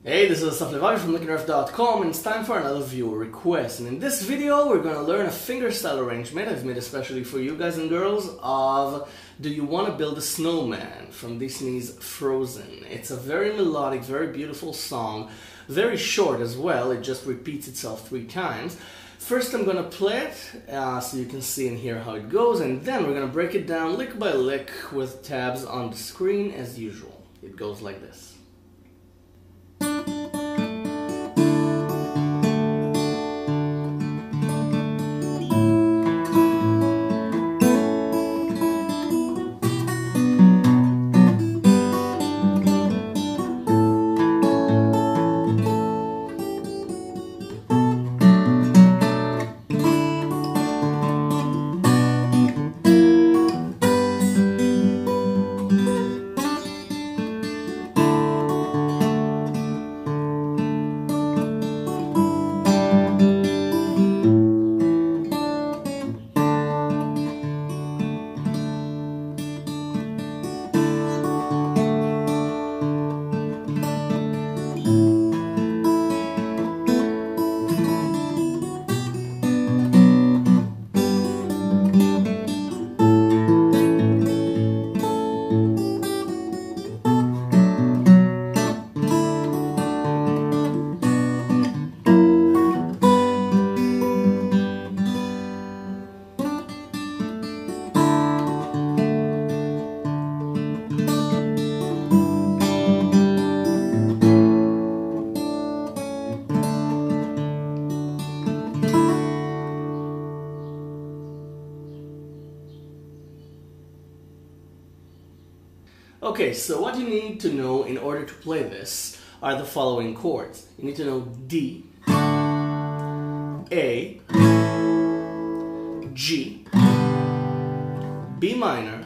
Hey, this is Snowman from LickNRF.com, and it's time for another viewer request. And in this video, we're going to learn a fingerstyle arrangement I've made especially for you guys and girls of Do You Want to Build a Snowman from Disney's Frozen. It's a very melodic, very beautiful song, very short as well. It just repeats itself 3 times. First, I'm going to play it so you can see and hear how it goes, and then we're going to break it down lick by lick with tabs on the screen as usual. It goes like this. Okay, so what you need to know in order to play this are the following chords. You need to know D, A, G, B minor,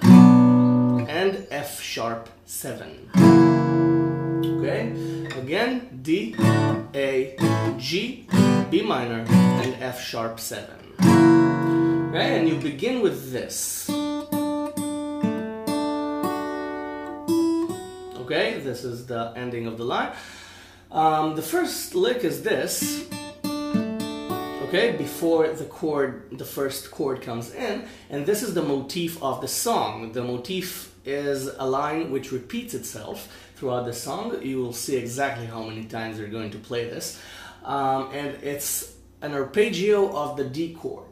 and F sharp 7. Okay, again, D, A, G, B minor, and F sharp 7. Okay, and you begin with this. Okay, this is the ending of the line. The first lick is this, okay, before the first chord comes in, and this is the motif of the song. The motif is a line which repeats itself throughout the song. You will see exactly how many times they're going to play this, and it's an arpeggio of the D chord.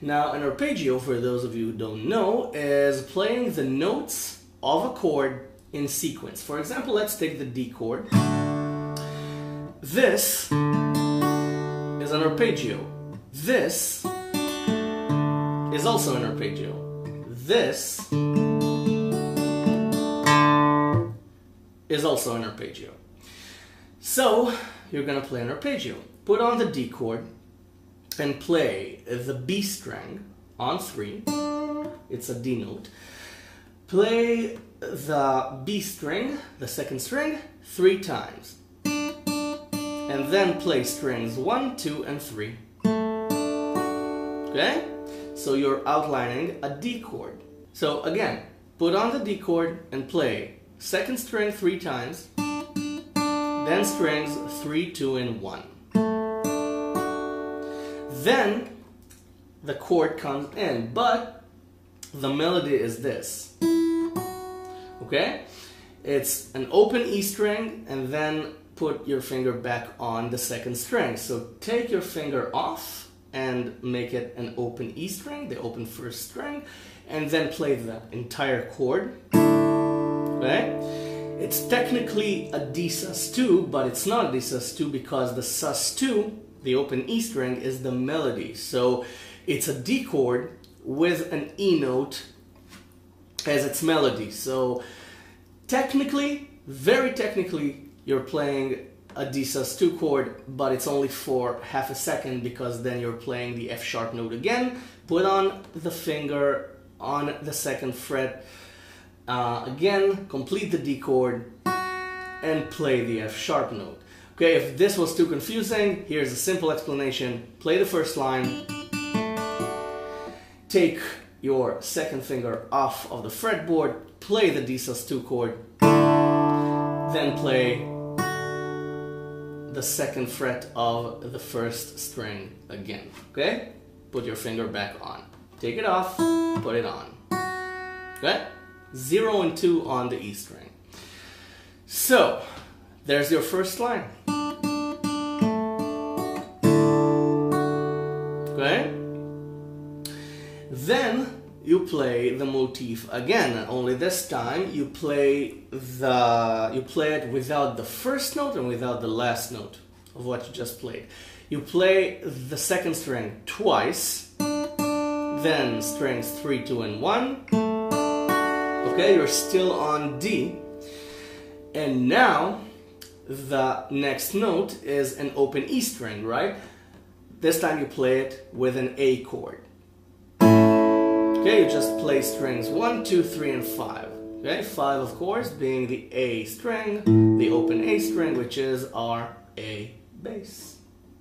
Now, an arpeggio, for those of you who don't know, is playing the notes of a chord in sequence. For example, let's take the D chord. This is an arpeggio. This is also an arpeggio. This is also an arpeggio. So you're gonna play an arpeggio. Put on the D chord and play the B string on 3. It's a D note. Play the B string, the second string, 3 times. And then play strings 1, 2, and 3. Okay? So you're outlining a D chord. So again, put on the D chord and play second string 3 times, then strings 3, 2, and 1. Then the chord comes in, but the melody is this. Okay? It's an open E string, and then put your finger back on the second string. So take your finger off and make it an open E string, the open first string, and then play the entire chord. Okay? It's technically a D sus2, but it's not a D sus2 because the sus2, the open E string, is the melody. So it's a D chord with an E note as its melody. So technically, very technically, you're playing a D sus2 chord, but it's only for half a second because then you're playing the F sharp note again. Put on the finger on the second fret again, complete the D chord, and play the F sharp note. Okay, if this was too confusing, here's a simple explanation. Play the first line, take your second finger off of the fretboard, play the D sus2 chord, then play the second fret of the first string again. Okay? Put your finger back on. Take it off, put it on. Okay? 0 and 2 on the E string. So, there's your first line. Okay? Then you play the motif again, only this time you play it without the first note and without the last note of what you just played. You play the second string twice, then strings 3, 2, and 1. Okay, you're still on D, and now the next note is an open E string, right? This time you play it with an A chord. Okay, you just play strings 1, 2, 3, and 5. Okay, 5 of course being the A string, the open A string, which is our A bass.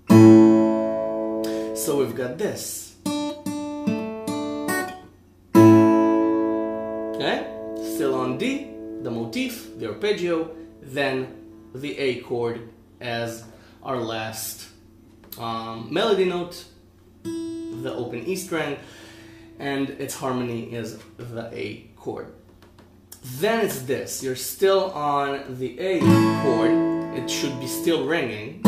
So we've got this. Okay, still on D, the motif, the arpeggio, then the A chord as our last melody note, the open E string, and its harmony is the A chord. Then it's this, you're still on the A chord, it should be still ringing,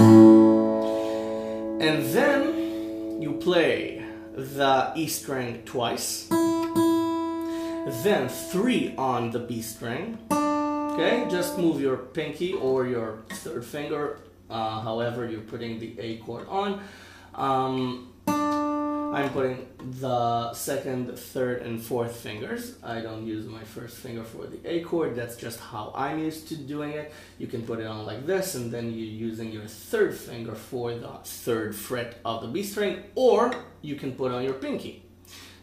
and then you play the E string twice, then 3 on the B string. Okay, just move your pinky or your third finger, however you're putting the A chord on. I'm putting the second, third, and fourth fingers. I don't use my first finger for the A chord, that's just how I'm used to doing it. You can put it on like this, and then you're using your third finger for the third fret of the B string, or you can put on your pinky.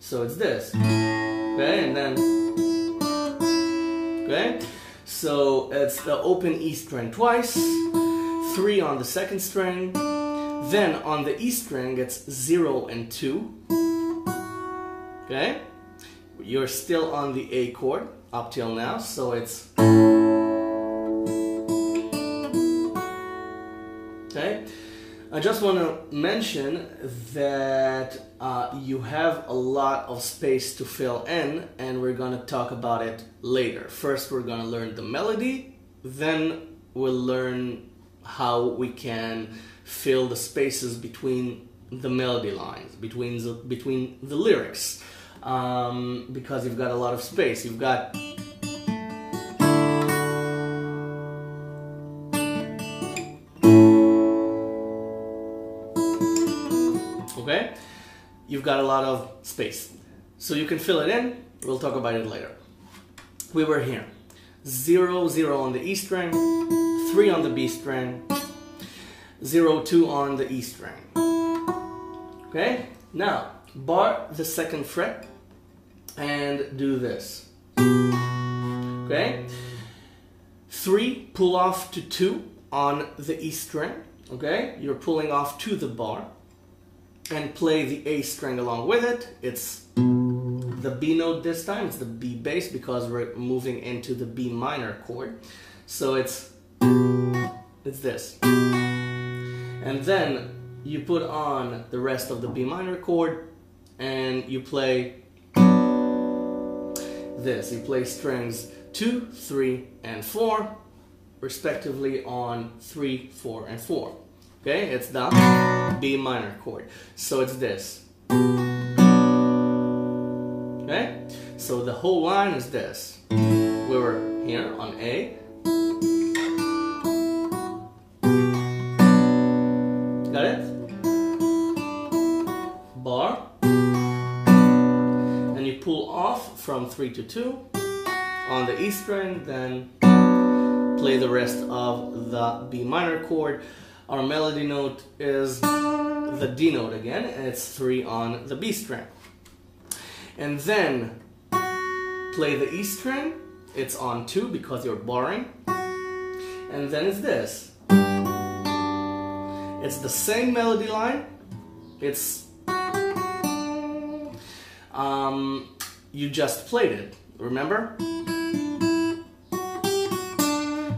So it's this. Okay, and then, okay, so it's the open E string twice, 3 on the second string, then on the E string it's 0 and 2, okay, you're still on the A chord up till now, so it's, okay. I just want to mention that you have a lot of space to fill in, and we're going to talk about it later. First we're going to learn the melody, then we'll learn how we can fill the spaces between the melody lines, between the lyrics, because you've got a lot of space. You've got okay? You've got a lot of space. So you can fill it in, we'll talk about it later. We were here. 0, 0 on the E string, 3 on the B string, 0, 2 on the E string. Okay? Now, bar the second fret and do this. Okay? 3, pull off to 2 on the E string. Okay? You're pulling off to the bar. And play the A string along with it. It's the B note this time, it's the B bass because we're moving into the B minor chord. So it's this. And then you put on the rest of the B minor chord and you play this. You play strings 2, 3, and 4, respectively on 3, 4, and 4. Okay, it's the B minor chord. So it's this. Okay, so the whole line is this. We were here on A. Got it? Bar. And you pull off from 3 to 2 on the E string, then play the rest of the B minor chord. Our melody note is the D note again, and it's 3 on the B string. And then play the E string, it's on 2 because you're barring. And then it's this. It's the same melody line. It's you just played it, remember?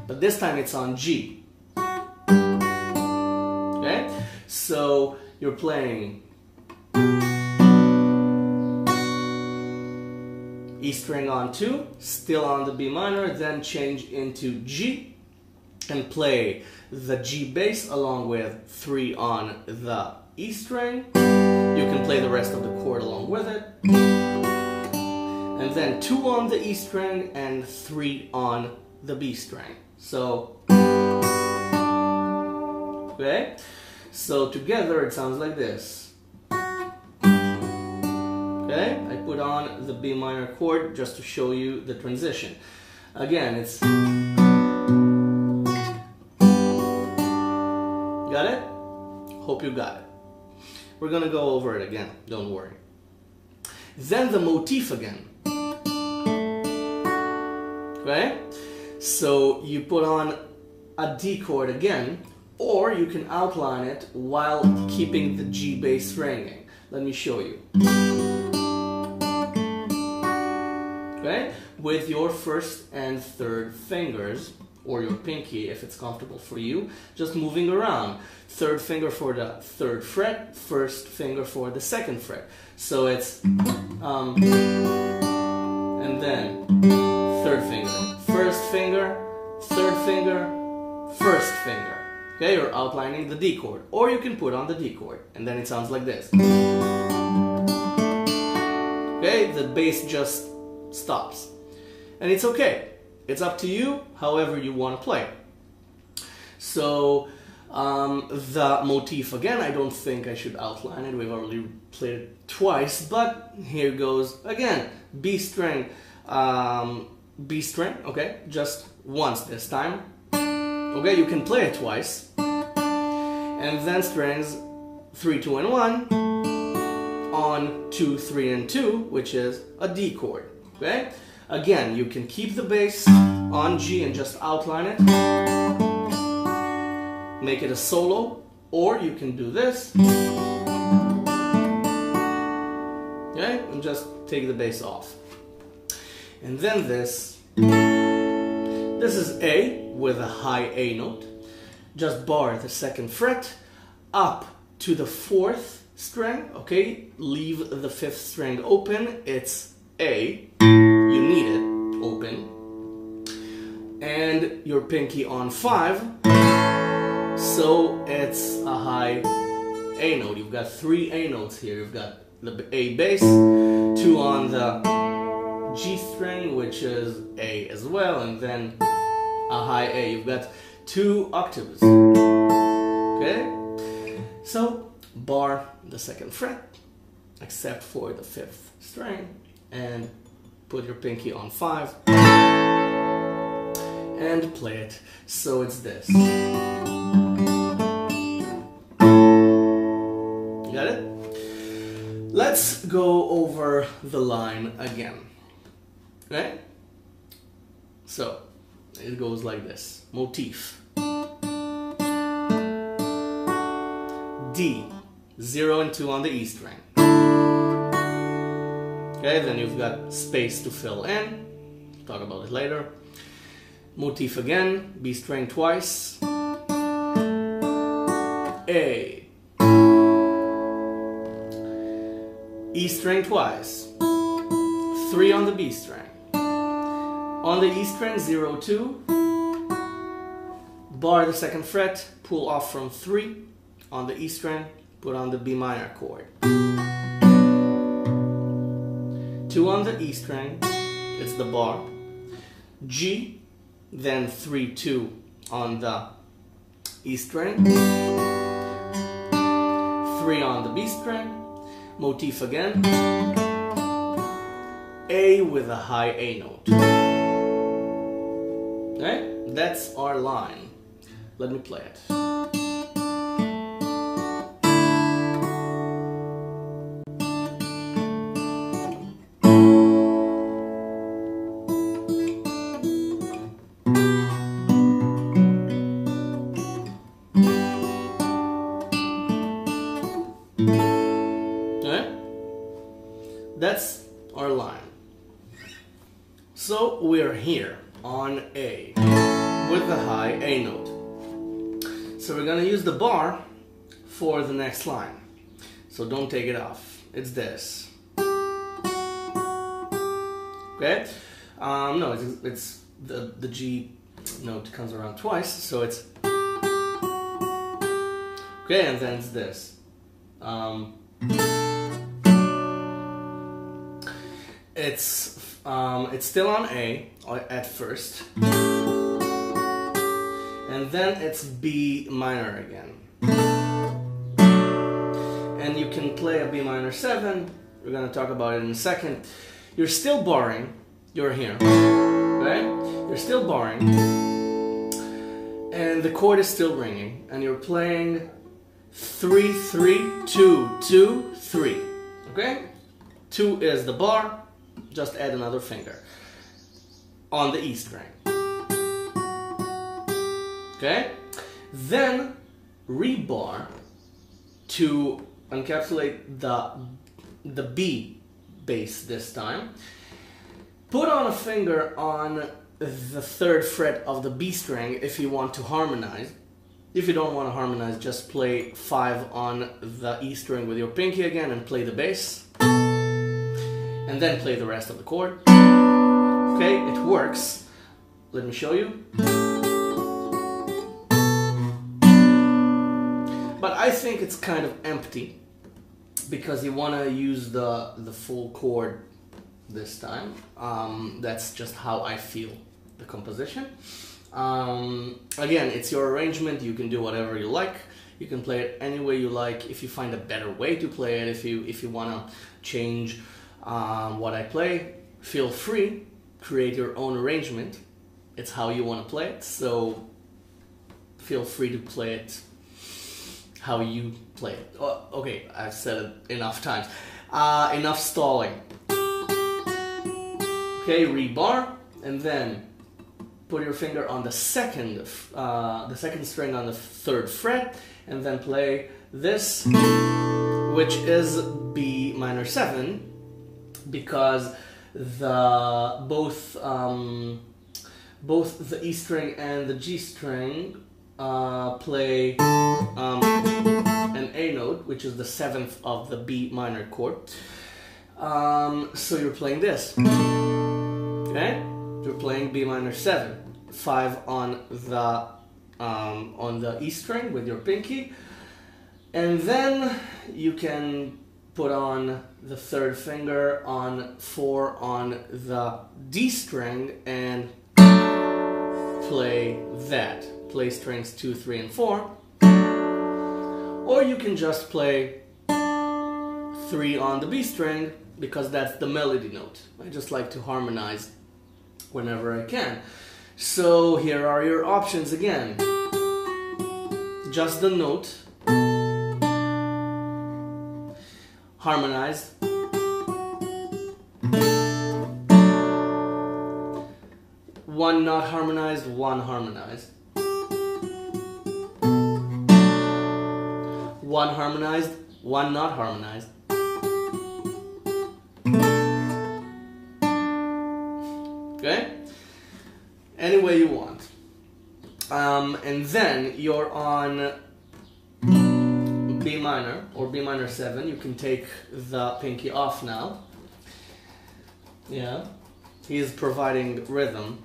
But this time it's on G. So you're playing E string on 2, still on the B minor, then change into G and play the G bass along with 3 on the E string. You can play the rest of the chord along with it. And then 2 on the E string and 3 on the B string. So, okay? So together it sounds like this. Okay? I put on the B minor chord just to show you the transition. Again, it's... Got it? Hope you got it. We're gonna go over it again, don't worry. Then the motif again. Okay? So you put on a D chord again, or you can outline it while keeping the G bass ringing. Let me show you. Okay? With your first and third fingers, or your pinky if it's comfortable for you, just moving around. Third finger for the third fret, first finger for the second fret. So it's and then third finger, first finger, third finger, first finger. Okay, you're outlining the D chord, or you can put on the D chord, and then it sounds like this. Okay, the bass just stops, and it's okay. It's up to you, however you want to play. So the motif again, I don't think I should outline it. We've already played it twice, but here goes again. B string, okay, just once this time. Okay, you can play it twice. And then strings 3, 2, and 1 on 2, 3, and 2, which is a D chord. Okay? Again, you can keep the bass on G and just outline it. Make it a solo, or you can do this. Okay? And just take the bass off. And then this is A with a high A note. Just bar the second fret up to the 4th string, okay? Leave the 5th string open, it's A. You need it open. And your pinky on 5, so it's a high A note. You've got 3 A notes here. You've got the A bass, 2 on the G string, which is A as well, and then a high A. You've got 2 octaves. Okay? So, bar the 2nd fret, except for the 5th string, and put your pinky on 5, and play it. So it's this. Got it? Let's go over the line again. Okay? So, it goes like this. Motif. D. 0 and 2 on the E string. Okay, then you've got space to fill in. Talk about it later. Motif again. B string twice. A. E string twice. 3 on the B string. On the E string, 0, 2. Bar the 2nd fret, pull off from 3. On the E string, put on the B minor chord. 2 on the E string, it's the bar. G, then 3, 2 on the E string. 3 on the B string. Motif again. A with a high A note. Okay, that's our line. Let me play it. That's our line. So we're here on A with the high A note. So we're gonna use the bar for the next line. So don't take it off. It's this. Okay? No, it's the G note comes around twice, so it's okay, and then it's this. It's still on A at first, and then it's B minor again. And you can play a B minor 7. We're gonna talk about it in a second. You're still barring. You're here, right? You're still barring, and the chord is still ringing, and you're playing 3, 3, 2, 2, 3. Okay? 2 is the bar. Just add another finger on the E string. Okay? Then rebar to encapsulate the B bass this time. Put on a finger on the 3rd fret of the B string if you want to harmonize. If you don't want to harmonize, just play 5 on the E string with your pinky again and play the bass. And then play the rest of the chord. Okay, it works. Let me show you. But I think it's kind of empty because you want to use the full chord this time. That's just how I feel the composition. Again, it's your arrangement. You can do whatever you like. You can play it any way you like. If you find a better way to play it, if you want to change what I play, feel free. Create your own arrangement. It's how you want to play it. So feel free to play it how you play it. Oh, okay, I've said it enough times. Enough stalling. Okay, rebar, and then put your finger on the second string on the 3rd fret, and then play this, which is B minor 7, because both the E string and the G string play an A note, which is the 7th of the B minor chord. So you're playing this. Okay? You're playing B minor 7, 5 on the E string with your pinky, and then you can put on the 3rd finger on 4 on the D string and play that. Play strings 2, 3, and 4, or you can just play 3 on the B string because that's the melody note. I just like to harmonize whenever I can. So here are your options again. Just the note, harmonized, one not harmonized, one harmonized, one harmonized, one not harmonized. Okay? Any way you want. And then you're on B minor or B minor 7. You can take the pinky off now. Yeah. He's providing rhythm.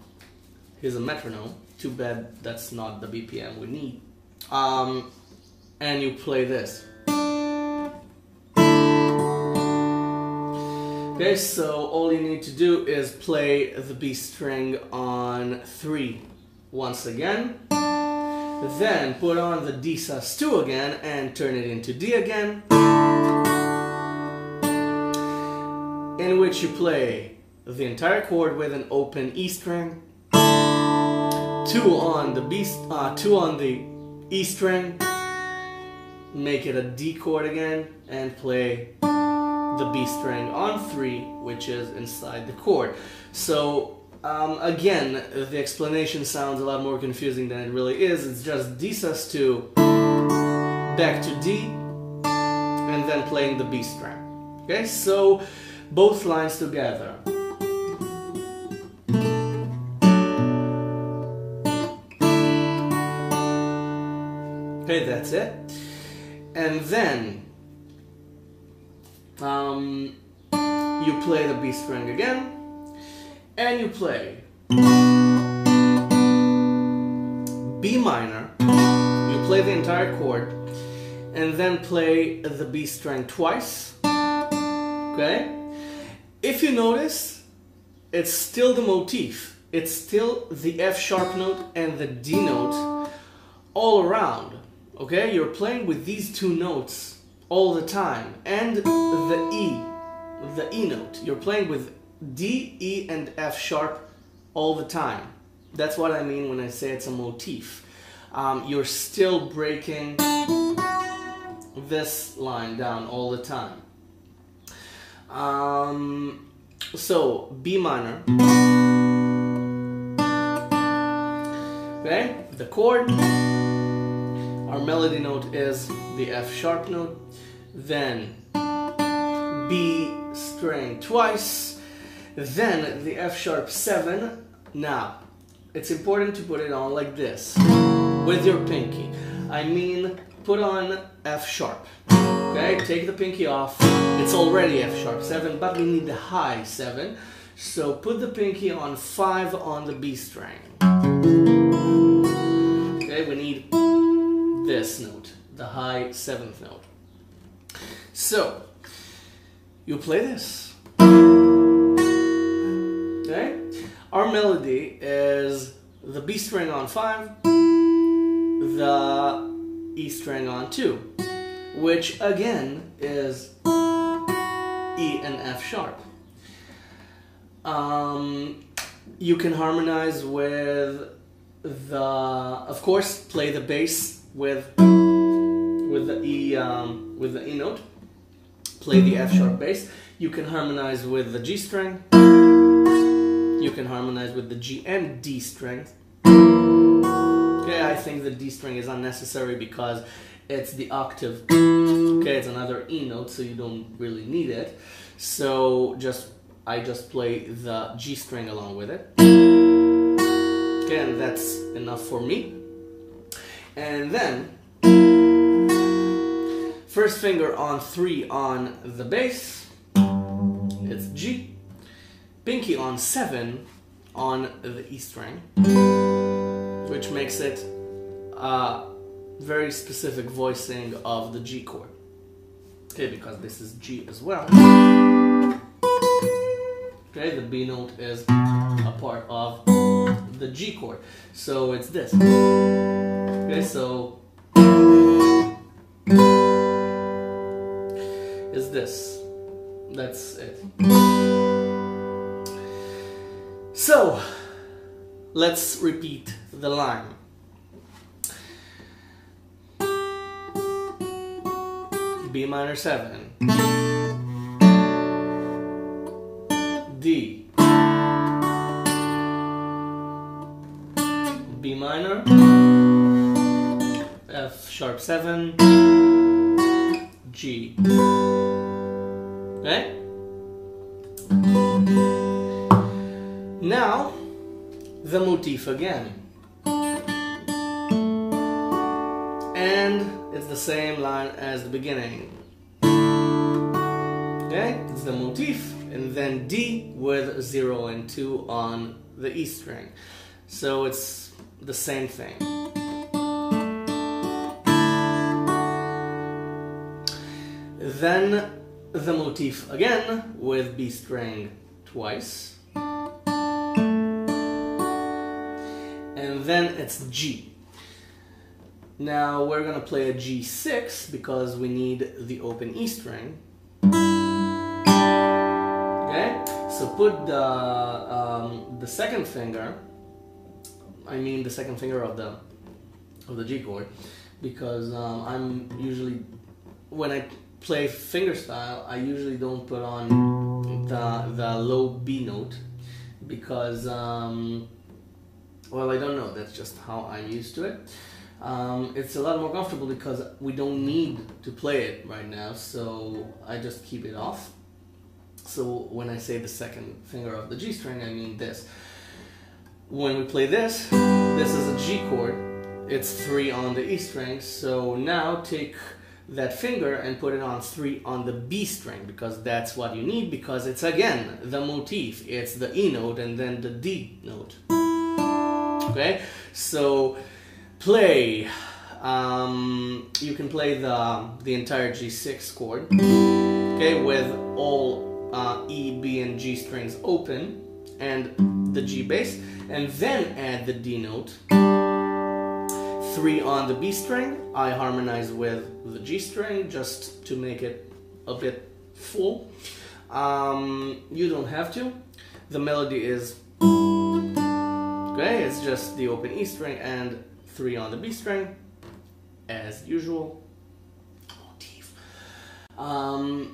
He's a metronome. Too bad that's not the BPM we need. And you play this. Okay, so all you need to do is play the B string on 3 once again, then put on the D sus2 again and turn it into D again, in which you play the entire chord with an open E string, 2 on the E string, make it a D chord again, and play the B string on 3, which is inside the chord. So again, the explanation sounds a lot more confusing than it really is. It's just D sus2 back to D and then playing the B string. Okay, so both lines together. Okay, that's it. and then you play the B string again, and you play B minor, you play the entire chord, and then play the B string twice, okay? If you notice, it's still the motif. It's still the F sharp note and the D note all around, okay? You're playing with these two notes all the time, and the E note. You're playing with D, E, and F sharp all the time. That's what I mean when I say it's a motif. You're still breaking this line down all the time. So B minor, okay, the chord, our melody note is the F sharp note, then B string twice, then the F sharp 7. Now it's important to put it on like this with your pinky. I mean, put on F sharp. Okay, take the pinky off. It's already F sharp 7, but we need the high 7. So put the pinky on 5 on the B string. Okay, we need this note, the high 7th note. So you play this. Okay, our melody is the B string on 5, the E string on 2, which again is E and F sharp. You can harmonize with the, of course, play the bass with the E note. Play the F sharp bass. You can harmonize with the G string. You can harmonize with the G and D strings. Okay, I think the D string is unnecessary because it's the octave. Okay, it's another E note, so you don't really need it. So I just play the G string along with it. Okay, and that's enough for me. And then first finger on 3 on the bass, it's G. Pinky on 7 on the E string, which makes it a very specific voicing of the G chord. Okay, because this is G as well. Okay, the B note is a part of the G chord. So it's this. Okay, so is this. That's it. So let's repeat the line. B minor 7, D, B minor, F sharp 7, G. Okay? Now the motif again. And it's the same line as the beginning. Okay, it's the motif, and then D with 0 and 2 on the E string. So it's the same thing. Then the motif again with B string twice. And then it's G. Now we're going to play a G6 because we need the open E string. Okay, so put the second finger, I mean the second finger of the G chord, because I'm usually, when I play fingerstyle, I usually don't put on the low B note because well, I don't know, that's just how I'm used to it. It's a lot more comfortable because we don't need to play it right now, so I just keep it off. So when I say the second finger of the G string, I mean this. When we play this, this is a G chord, it's 3 on the E string, so now take that finger and put it on 3 on the B string, because that's what you need, because it's again the motif. It's the E note and then the D note. Okay, so play. You can play the entire G6 chord, okay, with all E, B, and G strings open and the G bass, and then add the D note. 3 on the B string. I harmonize with the G string just to make it a bit full. You don't have to. The melody is okay, it's just the open E string and 3 on the B string, as usual. Motif.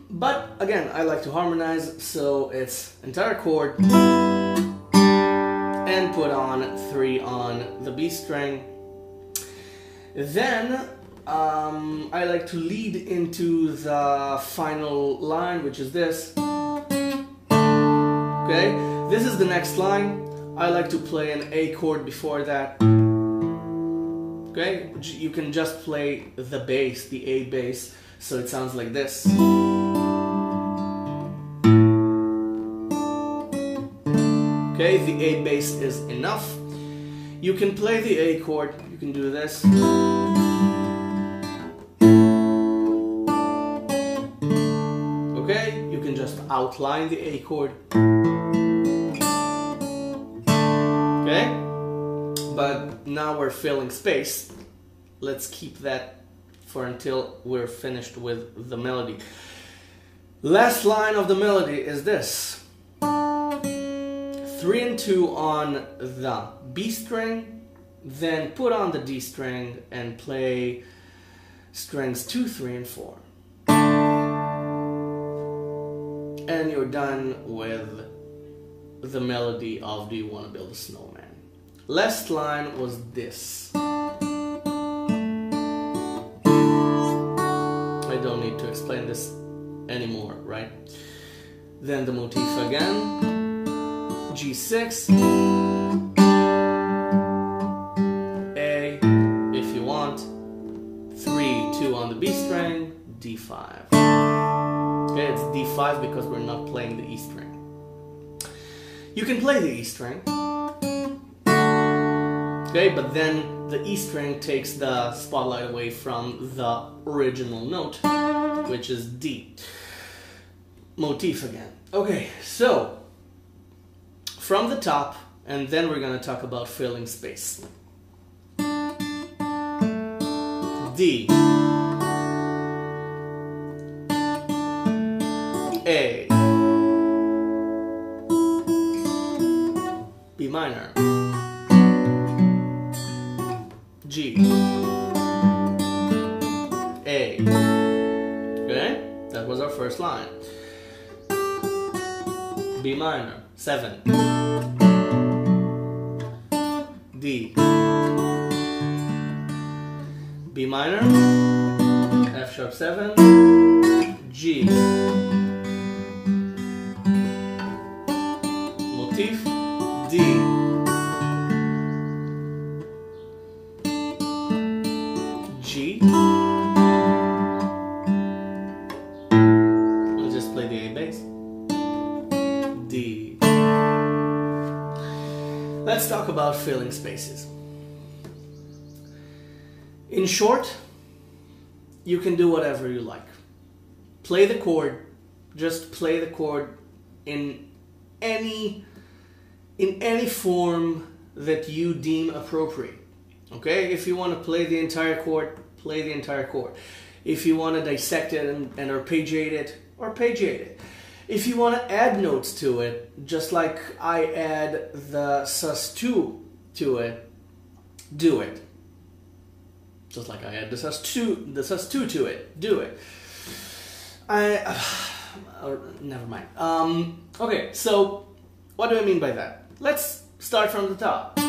But again, I like to harmonize, so it's entire chord and put on 3 on the B string. Then I like to lead into the final line, which is this. Okay, this is the next line. I like to play an A chord before that. Okay, you can just play the bass, the A bass, so it sounds like this. Okay, the A bass is enough. You can play the A chord, you can do this. Okay, you can just outline the A chord. Okay, but now we're filling space. Let's keep that for until we're finished with the melody. Last line of the melody is this. 3 and 2 on the B string, then put on the D string and play strings 2, 3, and 4. And you're done with the melody of Do You Want to Build a Snowman? Last line was this. I don't need to explain this anymore, right? Then the motif again. G6, A, if you want, 3, 2 on the B string, D5. Okay, it's D5 because we're not playing the E string. You can play the E string, okay, but then the E string takes the spotlight away from the original note, which is D. Motif again. Okay, so from the top, and then we're going to talk about filling space. D, A, B minor, G, A. Okay, that was our first line. B minor, 7. D, B minor, F sharp 7, G, motif, D, G. I'll just play the A bass. D. Let's talk about filling spaces. In short, you can do whatever you like. Play the chord, just play the chord in any form that you deem appropriate. Okay? If you want to play the entire chord, play the entire chord. If you want to dissect it and arpeggiate it, arpeggiate it. If you want to add notes to it, just like I add the sus2 to it, do it. Just like I add the sus2 to it, do it. Never mind. Okay, so what do I mean by that? Let's start from the top.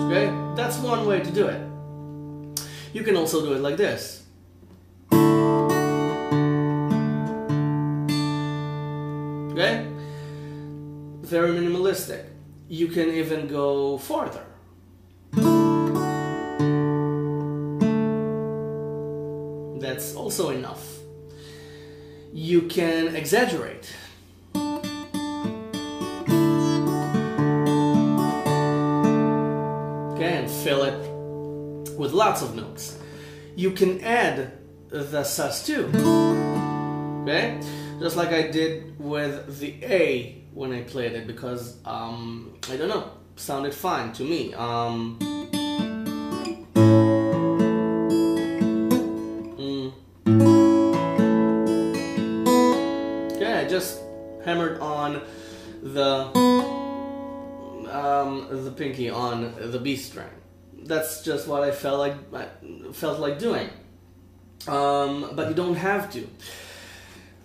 Okay, that's one way to do it. You can also do it like this. Okay? Very minimalistic. You can even go farther. that's also enough. You can exaggerate. Okay, and fill it with lots of notes. You can add the sus2. Okay, just like I did with the A when I played it, because I don't know, sounded fine to me. Okay, I just hammered on the pinky on the B string. That's just what I felt like doing. But you don't have to.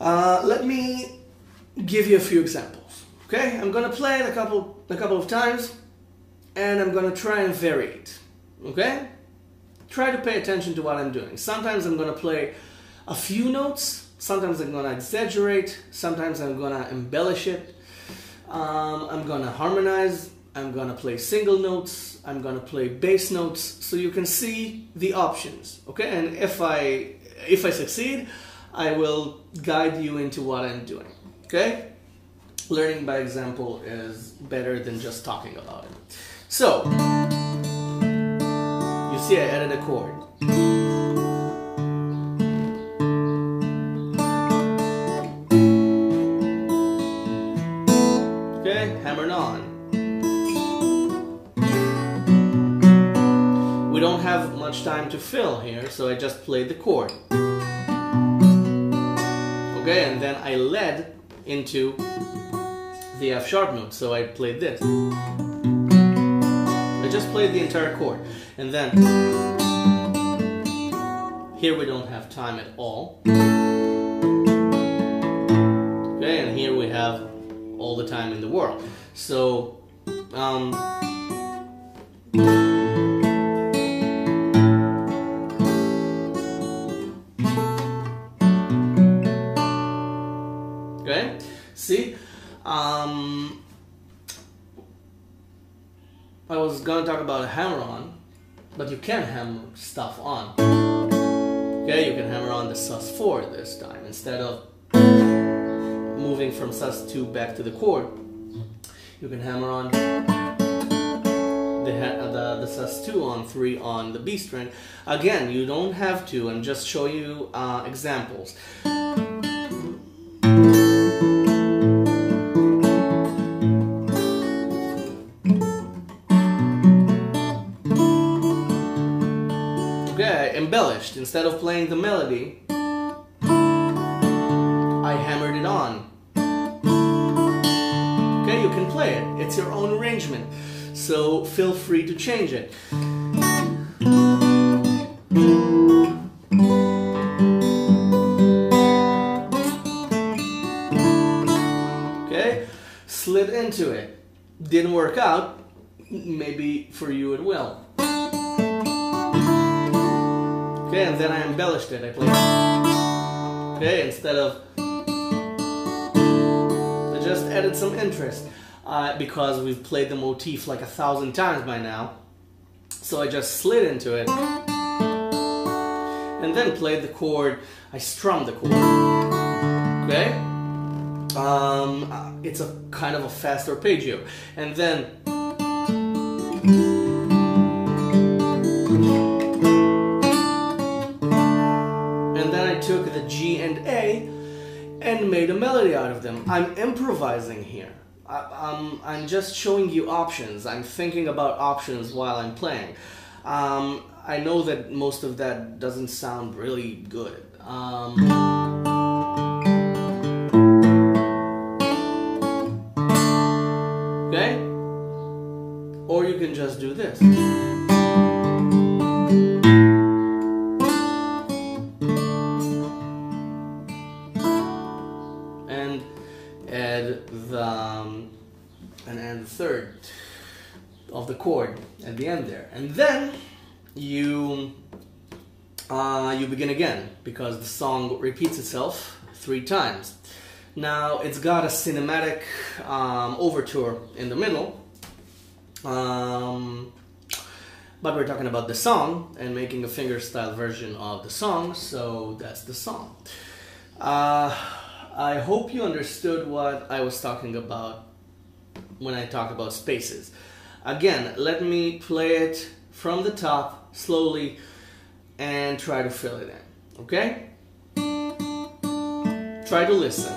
Let me give you a few examples. Okay, I'm gonna play it a couple of times, and I'm gonna try and vary it. Okay, try to pay attention to what I'm doing. Sometimes I'm gonna play a few notes. Sometimes I'm gonna exaggerate. Sometimes I'm gonna embellish it. I'm gonna harmonize. I'm gonna play single notes. I'm gonna play bass notes, so you can see the options. Okay, and if I succeed, I will guide you into what I'm doing. Okay, learning by example is better than just talking about it. So you see, I added a chord. Okay, hammered on. We don't have much time to fill here, so I just played the chord. Okay, and then I led into the F sharp note, so I played this. I just played the entire chord, and then here we don't have time at all. Okay, and here we have all the time in the world. So okay, see, I was gonna talk about a hammer on, but you can hammer stuff on. Okay, you can hammer on the sus4 this time instead of moving from sus2 back to the chord. You can hammer on the sus2 on 3 on the B string. Again, you don't have to. I'm just showing you examples. Okay, I embellished. Instead of playing the melody, I hammered it on. Okay, you can play it. It's your own arrangement, so feel free to change it. Okay, slid into it. Didn't work out. Maybe for you it will. Okay, and then I embellished it. I played. Okay, instead of, I just added some interest because we've played the motif like 1,000 times by now. So I just slid into it and then played the chord. I strummed the chord. Okay, it's a kind of a fast arpeggio, and then I took the G and A and made a melody out of them. I'm improvising here. I'm just showing you options. I'm thinking about options while I'm playing. I know that most of that doesn't sound really good. Okay? Or you can just do this. And add the third of the chord at the end there, and then you begin again because the song repeats itself 3 times. Now it's got a cinematic overture in the middle. But we're talking about the song and making a fingerstyle version of the song, so that's the song. I hope you understood what I was talking about when I talked about spaces. Again, let me play it from the top slowly and try to fill it in, okay? Try to listen.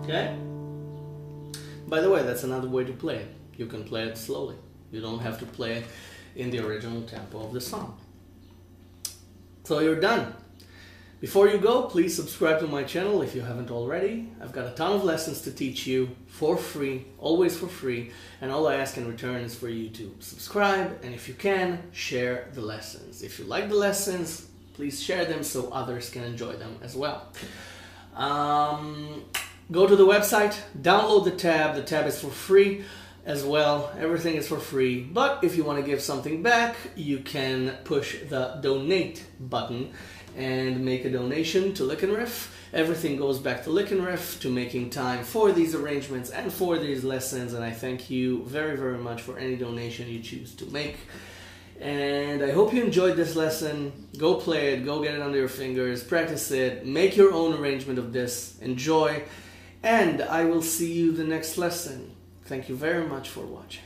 Okay? By the way, that's another way to play it. You can play it slowly. You don't have to play it in the original tempo of the song. So you're done. Before you go, please subscribe to my channel if you haven't already. I've got a ton of lessons to teach you for free, always for free, and all I ask in return is for you to subscribe, and if you can, share the lessons. If you like the lessons, please share them so others can enjoy them as well. Go to the website, download the tab. The tab is for free as well. Everything is for free. But if you want to give something back, you can push the donate button and make a donation to Lick and Riff. Everything goes back to Lick and Riff, to making time for these arrangements and for these lessons. And I thank you very, very much for any donation you choose to make. And I hope you enjoyed this lesson. Go play it, go get it under your fingers, practice it, make your own arrangement of this, enjoy. And I will see you the next lesson. Thank you very much for watching.